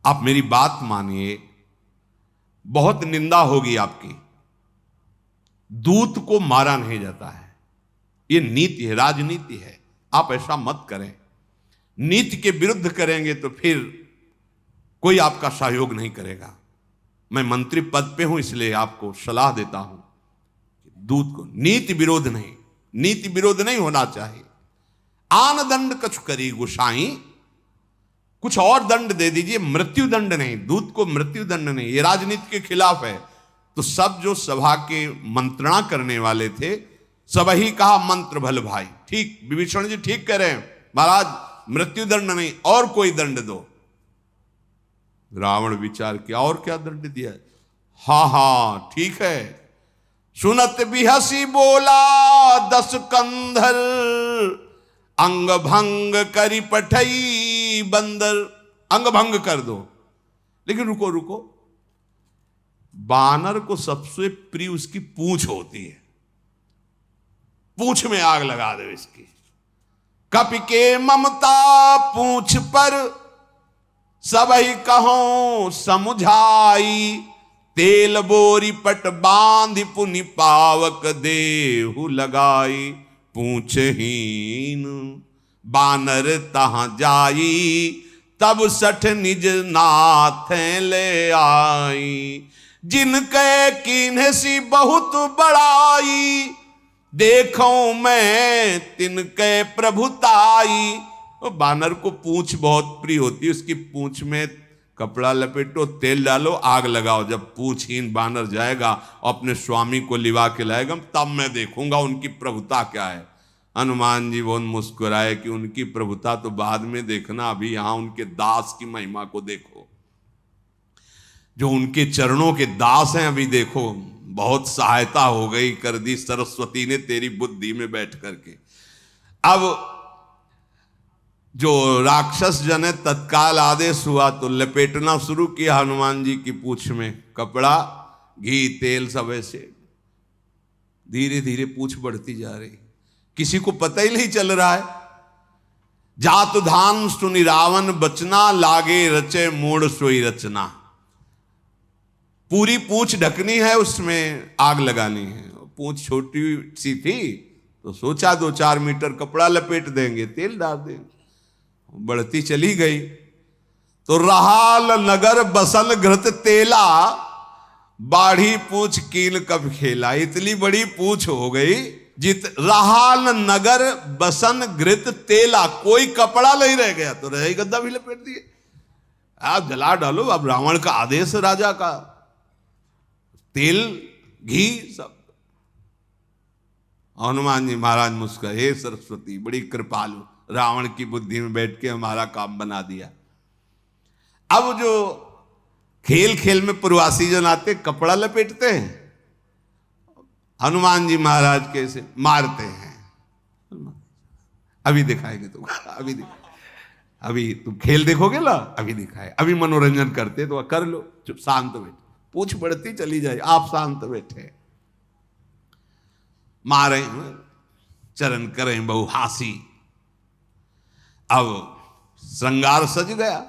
S1: आप मेरी बात मानिए, बहुत निंदा होगी आपकी। दूत को मारा नहीं जाता है, ये नीति है, राजनीति है। आप ऐसा मत करें। नीति के विरुद्ध करेंगे तो फिर कोई आपका सहयोग नहीं करेगा। मैं मंत्री पद पे हूं इसलिए आपको सलाह देता हूं, दूत को नीति विरोध नहीं, नीति विरोध नहीं होना चाहिए। आन दंड कछु करी गुसाई, कुछ और दंड दे दीजिए, मृत्यु दंड नहीं। दूत को मृत्यु दंड नहीं, ये राजनीति के खिलाफ है। तो सब जो सभा के मंत्रणा करने वाले थे सब ही कहा मंत्र भल भाई। ठीक विभीषण जी ठीक कह रहे हैं महाराज, मृत्यु दंड नहीं और कोई दंड दो। रावण विचार किया और क्या दंड दिया। हा ठीक है। सुनत बिहसी बोला 10 कंधर, अंग भंग करी पठई बंदर। अंग भंग कर दो। लेकिन रुको रुको, बानर को सबसे प्रिय उसकी पूंछ होती है, पूंछ में आग लगा दो इसकी। कपि के ममता पूंछ पर सब ही कहो समुझाई, तेल बोरी पट बांध पुनि पावक देहु लगाई। पूंछहीन बानर तहां जाई, तब सठ निज नाथ ले आई। जिनके कीन्ह सी बहुत बड़ाई, देखो मैं तिनके प्रभुताई। और बानर को पूंछ बहुत प्रिय होती है, उसकी पूंछ में कपड़ा लपेटो, तेल डालो, आग लगाओ। जब पूंछहीन बानर जाएगा और अपने स्वामी को लिवा के लाएगा, तब मैं देखूंगा उनकी प्रभुता क्या है। हनुमान जी बहुत मुस्कुराए कि उनकी प्रभुता तो बाद में देखना, अभी यहां उनके दास की महिमा को देखो। जो उनके चरणों के दास हैं अभी देखो। बहुत सहायता हो गई, कर दी सरस्वती ने तेरी बुद्धि में बैठ करके। अब जो राक्षस जन है, तत्काल आदेश हुआ तो लपेटना शुरू किया हनुमान जी की पूंछ में कपड़ा, घी, तेल सब ऐसे। धीरे धीरे पूंछ बढ़ती जा रही, किसी को पता ही नहीं चल रहा है। जात धान सुनि रावण बचना, लागे रचे मूड सोई रचना। पूरी पूंछ ढकनी है, उसमें आग लगानी है। पूंछ छोटी सी थी तो सोचा 2-4 मीटर कपड़ा लपेट देंगे, तेल डाल देंगे। बढ़ती चली गई तो रहाल नगर बसन घृत तेला, बाढ़ी पूंछ कीन कब खेला। इतनी बड़ी पूंछ हो गई जित रहाल नगर बसन घृत तेला, कोई कपड़ा नहीं रह गया तो रही गद्दा भी लपेट दिए। आप जला डालो, अब रावण का आदेश है राजा का, तेल घी सब। हनुमान जी महाराज मुस्कुराए, हे सरस्वती बड़ी कृपालु, रावण की बुद्धि में बैठ के हमारा काम बना दिया। अब जो खेल खेल में प्रवासी जन आते कपड़ा लपेटते हैं, हनुमान जी महाराज कैसे मारते हैं। अभी दिखाएंगे तुम, अभी तुम खेल देखोगे ना, अभी दिखाए। अभी मनोरंजन करते तो कर लो, चुप शांत बैठे, पूछ बढ़ती चली जाए, आप शांत बैठे। मारे चरण करें बहु हासी। अब श्रृंगार सज गया,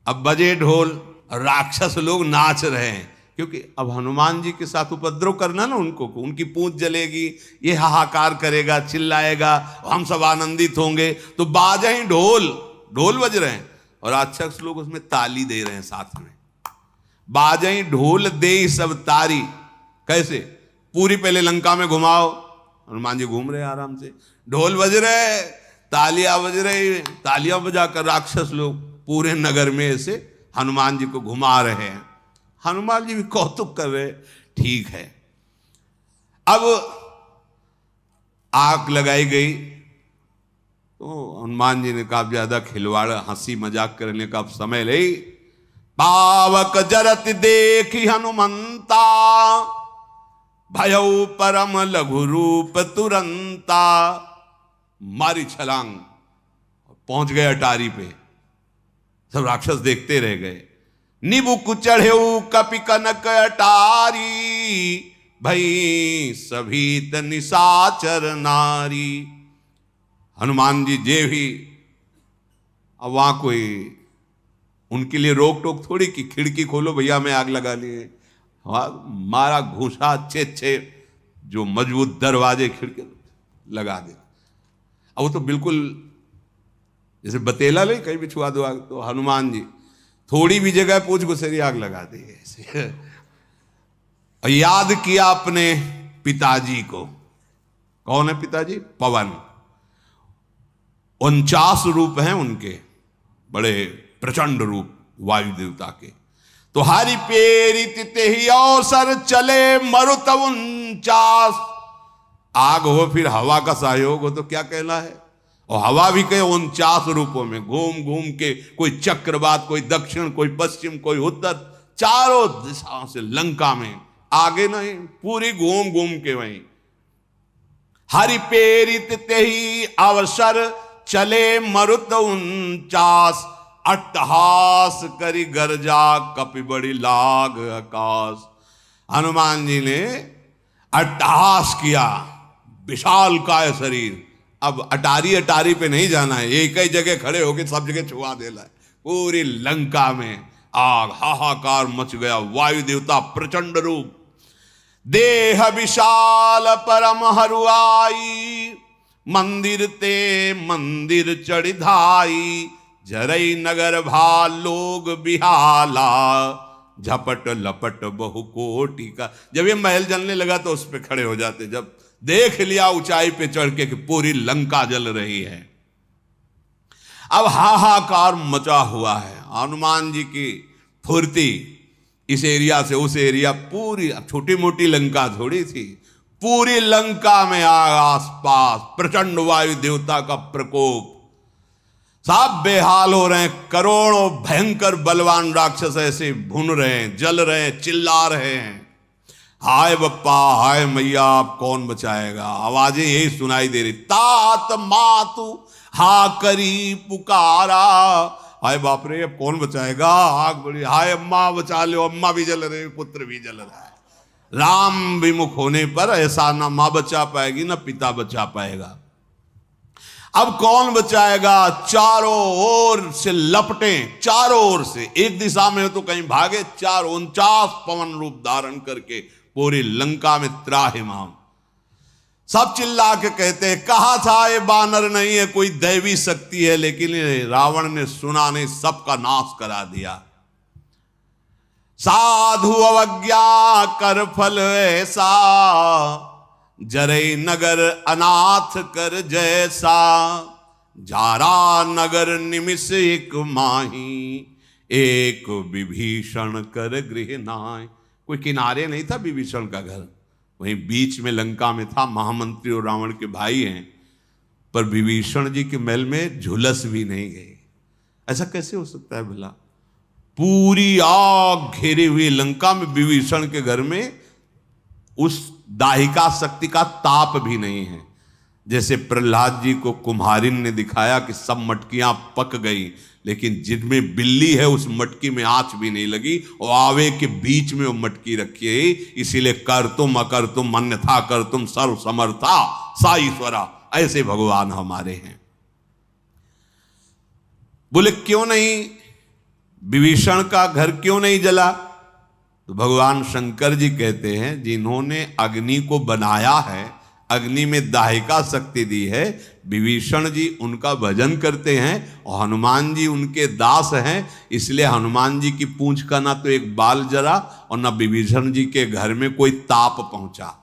S1: अब बजे ढोल, राक्षस लोग नाच रहे हैं, क्योंकि अब हनुमान जी के साथ उपद्रव करना ना उनको, उनकी पूंछ जलेगी, ये हाहाकार करेगा, चिल्लाएगा, हम सब आनंदित होंगे। तो बाजे ही ढोल, ढोल बज रहे हैं और राक्षस लोग उसमें ताली दे रहे हैं साथ में। बाजे ही ढोल दे सब तारी, कैसे? पूरी पहले लंका में घुमाओ, हनुमान जी घूम रहे आराम से, ढोल बज रहे, तालियां बज रही, तालियां बजाकर राक्षस लोग पूरे नगर में ऐसे हनुमान जी को घुमा रहे हैं। हनुमान जी भी कौतुक कर रहे, ठीक है। अब आग लगाई गई तो हनुमान जी ने कहा ज्यादा खिलवाड़ हंसी मजाक करने का समय नहीं। पावक जरत देखी हनुमंता, भयउ परम लघु रूप तुरंता। मारी छलांग, पहुंच गए अटारी पे, सब राक्षस देखते रह गए। निबुक चढ़ेऊ कपि कनक अटारी, भई सभीत निशाचर नारी। हनुमान जी जे भी, अब वहां कोई उनके लिए रोक टोक थोड़ी कि खिड़की खोलो भैया मैं आग लगा लिए। मारा घूसा अच्छे जो मजबूत दरवाजे खिड़की लगा दे। अब वो तो बिल्कुल जैसे बतेला नहीं, कहीं भी छुआ दो आग, तो हनुमान जी थोड़ी भी जगह पूछ गुस्सेरी आग लगा दी ऐसे। और याद किया अपने पिताजी को। कौन है पिताजी? पवन। 49 रूप हैं उनके, बड़े प्रचंड रूप वायु देवता के। तो हरि पेरित तेहि अवसर चले मरुत 49। आग हो फिर हवा का सहयोग हो तो क्या कहना है। और हवा भी कहे 49 रूपों में घूम घूम के, कोई चक्रवात, कोई दक्षिण, कोई पश्चिम, कोई उत्तर, चारों दिशाओं से लंका में, आगे नहीं पूरी घूम घूम के वहीं। हरि पेरित तेहि अवसर चले मरुत 49। अट्टहास करी गर्जा कपि बड़ी लाग आकाश। हनुमान जी ने अट्टहास किया, विशाल काय शरीर। अब अटारी पे नहीं जाना है, एक ही जगह खड़े होकर सब जगह छुआ देना है। पूरी लंका में आग, हाहाकार मच गया। वायु देवता प्रचंड रूप, देह विशाल परम हरुआई। मंदिर ते मंदिर चढ़िधाई, जरई नगर भाल लोग बिहाला। झपट लपट बहु कोटि का। जब ये महल जलने लगा तो उस पे खड़े हो जाते, जब देख लिया ऊंचाई पे चढ़ के कि पूरी लंका जल रही है। अब हाहाकार मचा हुआ है। हनुमान जी की फुर्ती, इस एरिया से उस एरिया, पूरी छोटी मोटी लंका थोड़ी थी, पूरी लंका में आसपास प्रचंड वायु देवता का प्रकोप। सब बेहाल हो रहे हैं। करोड़ों भयंकर बलवान राक्षस ऐसे भुन रहे हैं, जल रहे हैं, चिल्ला रहे हैं, हाय बप्पा, हाय मैया, आप कौन बचाएगा। आवाजें यही सुनाई दे रही। तात मातु हा करी पुकारा। हाय बाप रे, अब कौन बचाएगा, आग बड़ी, हाय अम्मा बचा लो, अम्मा भी जल रहे, पुत्र भी जल रहा है। राम विमुख होने पर ऐसा ना मां बचा पाएगी ना पिता बचा पाएगा। अब कौन बचाएगा, चारों ओर से लपटे, चारों ओर से, एक दिशा में हो तो कहीं भागे, 49 पवन रूप धारण करके पूरी लंका में त्राहिमाम। सब चिल्ला के कहते हैं, कहा था ये बानर नहीं है, कोई दैवी शक्ति है, लेकिन रावण ने सुना नहीं, सबका नाश करा दिया। साधु अवज्ञा कर फल ऐसा, जरे नगर अनाथ कर जैसा, जारा नगर निमिष एक माही, एक विभीषण कर गृह नाय। कोई किनारे नहीं था विभीषण का घर, वहीं बीच में लंका में था। महामंत्री और रावण के भाई हैं, पर विभीषण जी के महल में झुलस भी नहीं गए। ऐसा कैसे हो सकता है भला? पूरी आग घेरी हुई लंका में विभीषण के घर में उस दाहिका शक्ति का ताप भी नहीं है। जैसे प्रहलाद जी को कुम्हारिन ने दिखाया कि सब मटकियां पक गई, लेकिन जिनमें बिल्ली है उस मटकी में आंच भी नहीं लगी, और आवे के बीच में वो मटकी रखी है। इसीलिए कर तुम अकर तुम अन्यथा कर तुम सर्व समर्था सा ईश्वरा, ऐसे भगवान हमारे हैं। बोले क्यों नहीं, विभीषण का घर क्यों नहीं जला? तो भगवान शंकर जी कहते हैं, जिन्होंने अग्नि को बनाया है, अग्नि में दाहिका शक्ति दी है, विभीषण जी उनका भजन करते हैं और हनुमान जी उनके दास हैं। इसलिए हनुमान जी की पूंछ का ना तो एक बाल जरा और ना विभीषण जी के घर में कोई ताप पहुंचा।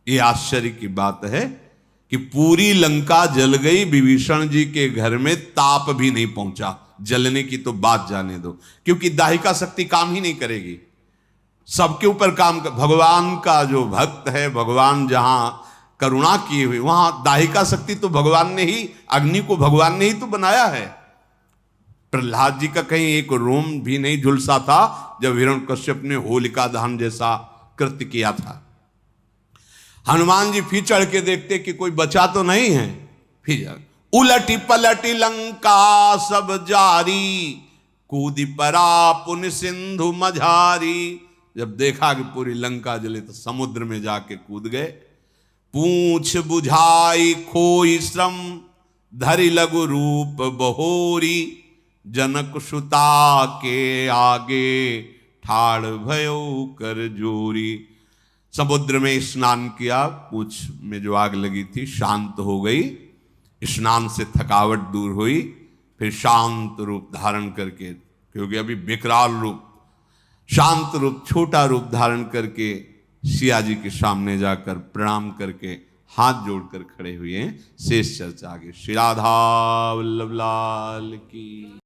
S1: ये आश्चर्य की बात है कि पूरी लंका जल गई, विभीषण जी के घर में ताप भी नहीं पहुंचा। जलने की तो बात जाने दो, क्योंकि दाहिका शक्ति काम ही नहीं करेगी, सबके ऊपर काम कर। भगवान का जो भक्त है, भगवान जहां करुणा की हुई, वहां दाहिका शक्ति तो भगवान ने ही, अग्नि को भगवान ने ही तो बनाया है। प्रहलाद जी का कहीं एक रोम भी नहीं झुलसा था जब हिरण्यकश्यप ने होलिका दहन जैसा कृत्य किया था। हनुमान जी फिर चढ़ के देखते कि कोई बचा तो नहीं है, फिर उलटी पलटी लंका सब जारी, कूदी परा पुन सिंधु मझारी। जब देखा कि पूरी लंका जले तो समुद्र में जाके कूद गए। पूंछ बुझाई खोई श्रम, धरि लघु रूप बहोरी, जनक सुता के आगे ठाड़ भयो कर जोरी। समुद्र में स्नान किया, पूंछ में जो आग लगी थी शांत हो गई, स्नान से थकावट दूर हुई, फिर शांत रूप धारण करके, क्योंकि अभी विकराल रूप, शांत रूप, छोटा रूप धारण करके सिया जी के सामने जाकर प्रणाम करके हाथ जोड़कर खड़े हुए हैं। शेष चर्चा आगे। श्री राधा वल्लभ लाल की।